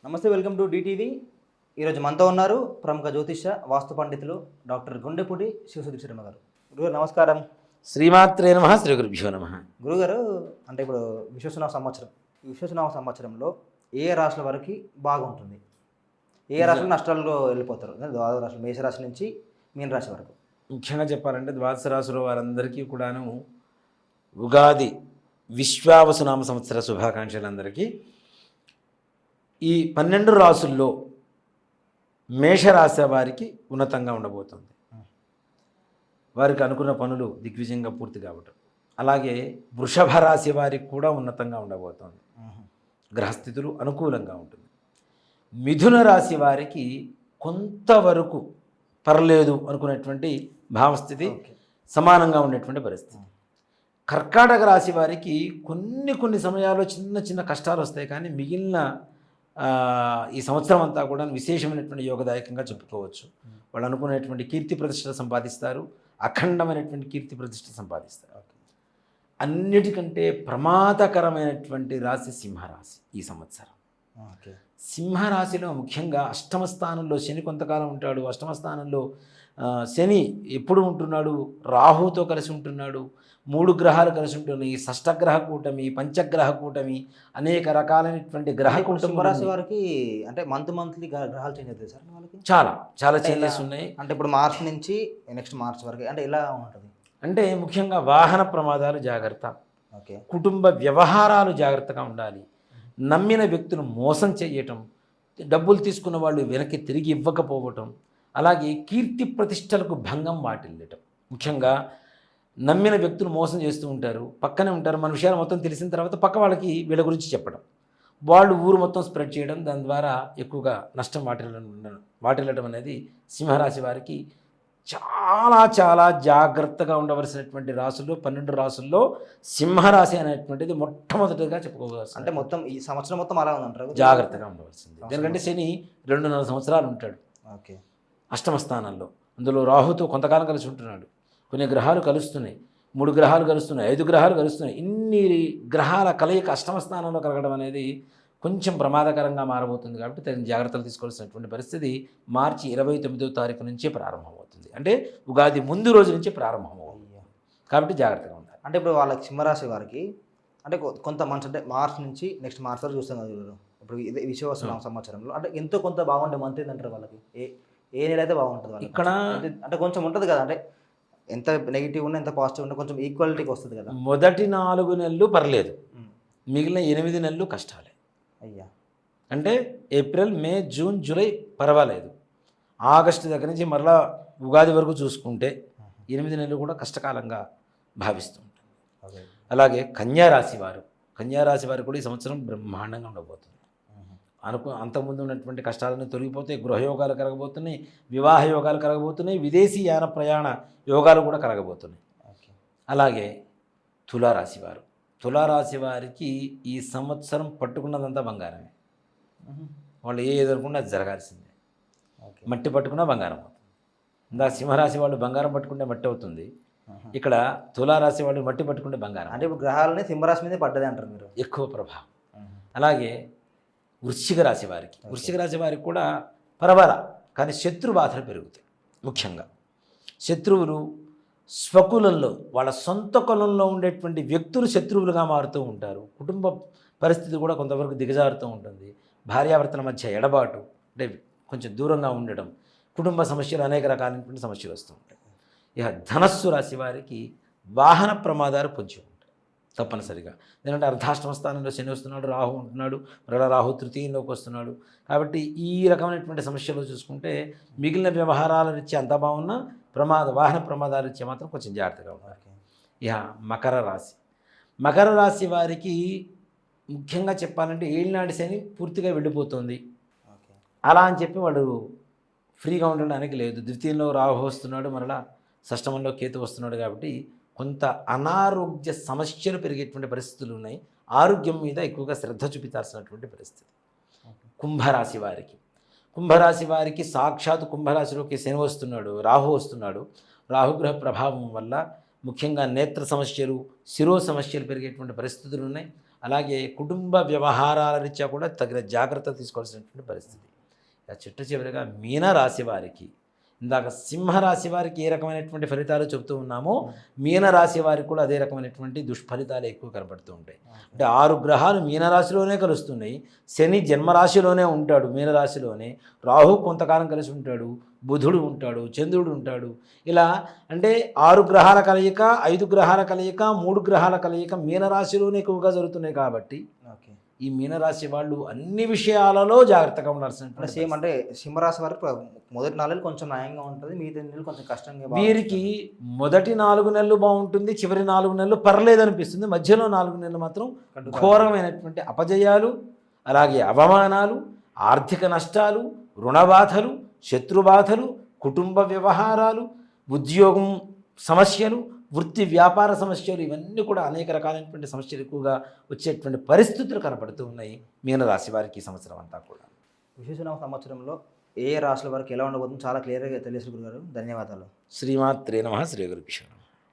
నమస్తే, welcome to DTV. ఈరోజు మనతో ఉన్నారు ప్రముఖ జ్యోతిష వాస్తు పండితులు డాక్టర్ గుండెపూడి శివసుధీర్ శర్మ గారు. గురుగారు నమస్కారం. శ్రీమాత్రే నమః, శ్రీ గురుభ్యో నమః. గురుగారు, అంటే ఇప్పుడు విశ్వసునామ సంవత్సరంలో ఏ రాశుల వరకు బాగుంటుంది, ఏ రాశులు నష్టాల్లో వెళ్ళిపోతారు? ద్వాదశ రాశులు, మేషరాశి నుంచి మీన రాశి వరకు. ముఖ్యంగా చెప్పాలంటే ద్వాదశ రాశుల వారందరికీ కూడాను ఉగాది విశ్వావసునామ సంవత్సర శుభాకాంక్షలు అందరికీ. ఈ 12 రాసుల్లో మేషరాశి వారికి ఉన్నతంగా ఉండబోతుంది. వారికి అనుకున్న పనులు దిగ్విజయంగా పూర్తి కావటం. అలాగే వృషభ రాశి వారికి కూడా ఉన్నతంగా ఉండబోతోంది. గ్రహస్థితులు అనుకూలంగా ఉంటుంది. మిథున రాశి వారికి కొంతవరకు పర్లేదు అనుకునేటువంటి భావస్థితి సమానంగా ఉండేటువంటి పరిస్థితి. కర్కాటక రాశి వారికి కొన్ని సమయాల్లో చిన్న కష్టాలు వస్తాయి, కానీ మిగిలిన ఈ సంవత్సరం అంతా కూడా విశేషమైనటువంటి యోగదాయకంగా చెప్పుకోవచ్చు. వాళ్ళు అనుకునేటువంటి కీర్తి ప్రతిష్టలు సంపాదిస్తారు, అఖండమైనటువంటి కీర్తి ప్రతిష్టలు సంపాదిస్తారు. అన్నిటికంటే ప్రమాదకరమైనటువంటి రాశి సింహరాశి ఈ సంవత్సరం. సింహరాశిలో ముఖ్యంగా అష్టమ స్థానంలో శని కొంతకాలం ఉంటాడు. అష్టమ స్థానంలో శని ఎప్పుడు ఉంటున్నాడు? రాహుతో కలిసి ఉంటున్నాడు. 3 గ్రహాలు కలిసి ఉంటున్నాయి. షష్టగ్రహ కూటమి, పంచగ్రహ కూటమి, అనేక రకాలైనటువంటి గ్రహ కూటమి. సింహరాశి వారికి అంటే మంత్లీ గ్రహాలు చేంజ్ అవుతాయి సార్ వాళ్ళకి? చాలా చేంజెస్ ఉన్నాయి. అంటే ఇప్పుడు మార్చ్ నుంచి నెక్స్ట్ మార్చ్ వరకు అంటే ఎలా ఉంటుంది? అంటే ముఖ్యంగా వాహన ప్రమాదాలు జాగ్రత్త, కుటుంబ వ్యవహారాలు జాగ్రత్తగా ఉండాలి. నమ్మిన వ్యక్తులు మోసం చేయటం, డబ్బులు తీసుకున్న వాళ్ళు వెనక్కి తిరిగి ఇవ్వకపోవటం, అలాగే కీర్తి ప్రతిష్టలకు భంగం వాటిల్లటం. ముఖ్యంగా నమ్మిన వ్యక్తులు మోసం చేస్తూ ఉంటారు, పక్కనే ఉంటారు. మన విషయాలు మొత్తం తెలిసిన తర్వాత పక్క వాళ్ళకి వీళ్ళ గురించి చెప్పడం, వాళ్ళు ఊరు మొత్తం స్ప్రెడ్ చేయడం, దాని ద్వారా ఎక్కువగా నష్టం వాటిల్లడం అనేది సింహరాశి వారికి చాలా జాగ్రత్తగా ఉండవలసినటువంటి రాసుల్లో 12 రాసుల్లో సింహరాశి అనేటువంటిది మొట్టమొదటిగా చెప్పుకోవచ్చు. అంటే మొత్తం ఈ సంవత్సరం మొత్తం అలా ఉందంటారు, జాగ్రత్తగా ఉండవలసింది. ఎందుకంటే శని 2.5 సంవత్సరాలు ఉంటాడు అష్టమ స్థానంలో. అందులో రాహుతో కొంతకాలం కలిసి ఉంటున్నాడు. కొన్ని గ్రహాలు కలుస్తున్నాయి, 3 గ్రహాలు కలుస్తున్నాయి, 5 గ్రహాలు కలుస్తున్నాయి. ఇన్ని గ్రహాల కలయిక అష్టమ స్థానంలో కలగడం అనేది కొంచెం ప్రమాదకరంగా మారబోతుంది. కాబట్టి తగిన జాగ్రత్తలు తీసుకోవాల్సినటువంటి పరిస్థితి మార్చి 29వ తారీఖు నుంచే ప్రారంభమవుతుంది. అంటే ఉగాది ముందు రోజు నుంచి ప్రారంభమవుతుంది. కాబట్టి జాగ్రత్తగా ఉండాలి. అంటే ఇప్పుడు వాళ్ళకి సింహరాశి వారికి అంటే కొంత మంత్స్ అంటే మార్చ్ నుంచి నెక్స్ట్ మార్చ్ వరకు చూస్తాం కదా. ఇప్పుడు ఇదే విశ్వవసునామ సంవత్సరంలో అంటే ఎంతో కొంత బాగుండే మంత్ ఏంటంటారు వాళ్ళకి? ఏ నెల అయితే బాగుంటుంది వాళ్ళకి? ఇక్కడ అంటే కొంచెం ఉంటుంది కదా, అంటే ఎంత నెగిటివ్ ఉన్నా ఎంత పాజిటివ్ ఉన్నా కొంచెం ఈక్వాలిటీకి వస్తుంది కదా. మొదటి 4 నెలలు పర్లేదు, మిగిలిన 8 నెలలు కష్టాలే. అంటే ఏప్రిల్, మే, జూన్, జూలై పర్వాలేదు. ఆగస్టు దగ్గర నుంచి మరలా ఉగాది వరకు చూసుకుంటే 8 నెలలు కూడా కష్టకాలంగా భావిస్తూ ఉంటుంది. అలాగే కన్యారాశి వారు కూడా ఈ సంవత్సరం బ్రహ్మాండంగా ఉండబోతుంది. అంతకుముందు ఉన్నటువంటి కష్టాలను తొలగిపోతే గృహయోగాలు కలగబోతున్నాయి, వివాహ యోగాలు కలగబోతున్నాయి, విదేశీ యాన ప్రయాణ యోగాలు కూడా కలగబోతున్నాయి. అలాగే తులారాశి వారికి ఈ సంవత్సరం పట్టుకున్నదంతా బంగారమే. వాళ్ళు ఏది అనుకున్నా అది జరగాల్సిందే. మట్టి పట్టుకున్నా బంగారం అవుతుంది. ఇందా సింహరాశి వాళ్ళు బంగారం పట్టుకుంటే మట్టి అవుతుంది, ఇక్కడ తులారాశి వాళ్ళు మట్టి పట్టుకుంటే బంగారం. అంటే ఇప్పుడు గ్రహాలని సింహరాశి మీదే పడ్డది అంటారు మీరు, ఎక్కువ ప్రభావం. అలాగే వృశ్చిక రాశి వారికి కూడా పర్వాలా, కానీ శత్రు బాధలు పెరుగుతాయి. ముఖ్యంగా శత్రువులు స్వకులంలో, వాళ్ళ సొంత కులంలో ఉండేటువంటి వ్యక్తులు శత్రువులుగా మారుతూ ఉంటారు. కుటుంబ పరిస్థితి కూడా కొంతవరకు దిగజారుతూ ఉంటుంది. భార్యాభర్తల మధ్య ఎడబాటు, అంటే కొంచెం దూరంగా ఉండడం, కుటుంబ సమస్యలు, అనేక రకాలైనటువంటి సమస్యలు వస్తూ ఉంటాయి. ఇక ధనస్సు రాశి వారికి వాహన ప్రమాదాలు పొంచి ఉంటాయి తప్పనిసరిగా. ఎందుకంటే అర్ధాష్టమ స్థానంలో శని వస్తున్నాడు, రాహు ఉంటున్నాడు, మరలా రాహు తృతీయంలోకి వస్తున్నాడు. కాబట్టి ఈ రకమైనటువంటి సమస్యలు చూసుకుంటే మిగిలిన వ్యవహారాల రీత్యా అంతా బాగున్నా వాహన ప్రమాదాల రీత్యా మాత్రం కొంచెం జాగ్రత్తగా ఉండాలి. ఇక మకర రాశి వారికి ముఖ్యంగా చెప్పాలంటే ఏళ్ళనాటి శని పూర్తిగా వెళ్ళిపోతుంది. అలా అని చెప్పి వాడు ఫ్రీగా ఉండడానికి లేదు. ద్వితీయంలో రాహు వస్తున్నాడు, మరలా షష్టమంలో కేతు వస్తున్నాడు. కాబట్టి కొంత అనారోగ్య సమస్యలు పెరిగేటువంటి పరిస్థితులు ఉన్నాయి. ఆరోగ్యం మీద ఎక్కువగా శ్రద్ధ చూపించాల్సినటువంటి పరిస్థితి. కుంభరాశి వారికి సాక్షాత్ కుంభరాశిలోకి శని వస్తున్నాడు, రాహు వస్తున్నాడు. రాహుగ్రహ ప్రభావం వల్ల ముఖ్యంగా నేత్ర సమస్యలు, శిరో సమస్యలు పెరిగేటువంటి పరిస్థితులు ఉన్నాయి. అలాగే కుటుంబ వ్యవహారాల రీత్యా కూడా తగిన జాగ్రత్త తీసుకోవాల్సినటువంటి పరిస్థితి. ఇక చిట్ట చివరిగా మీనరాశి వారికి, ఇందాక సింహరాశి వారికి ఏ రకమైనటువంటి ఫలితాలు చెబుతూ ఉన్నామో మీనరాశి వారికి కూడా అదే రకమైనటువంటి దుష్ఫలితాలు ఎక్కువ కనబడుతూ ఉంటాయి. అంటే 6 గ్రహాలు మీనరాశిలోనే కలుస్తున్నాయి. శని జన్మరాశిలోనే ఉంటాడు, మీనరాశిలోనే. రాహు కొంతకాలం కలిసి ఉంటాడు, బుధుడు ఉంటాడు, చంద్రుడు ఉంటాడు. ఇలా అంటే 6 గ్రహాల కలయిక, 5 గ్రహాల కలయిక, 3 గ్రహాల కలయిక మీనరాశిలోనే ఎక్కువగా జరుగుతున్నాయి. కాబట్టి ఓకే. ఈ మీనరాశి వాళ్ళు అన్ని విషయాలలో జాగ్రత్తగా ఉండాల్సిన అంటే సేమ్ అంటే సింహరాశి వారికి మొదటి 4 నెలలు కొంచెం న్యాయంగా ఉంటుంది, మిగతా నెలలు కొంచెం కష్టంగా. వీరికి మొదటి 4 నెలలు బాగుంటుంది, చివరి 4 నెలలు పర్లేదనిపిస్తుంది, మధ్యలో 4 నెలలు మాత్రం ఘోరమైనటువంటి అపజయాలు, అలాగే అవమానాలు, ఆర్థిక నష్టాలు, రుణబాధలు, శత్రుబాధలు, కుటుంబ వ్యవహారాలు, ఉద్యోగం సమస్యలు, వృత్తి వ్యాపార సమస్యలు, ఇవన్నీ కూడా అనేక రకాలైనటువంటి సమస్యలు ఎక్కువగా వచ్చేటువంటి పరిస్థితులు కనపడుతూ ఉన్నాయి మీనరాశి వారికి ఈ సంవత్సరం అంతా కూడా. విశ్వనామ సంవత్సరంలో ఏ రాశుల వరకు ఎలా ఉండబోతుందో చాలా క్లియర్గా తెలియదు గురుగారు. ధన్యవాదాలు. శ్రీమాత్రే నమః. శ్రీ గురుభ్యో నమః.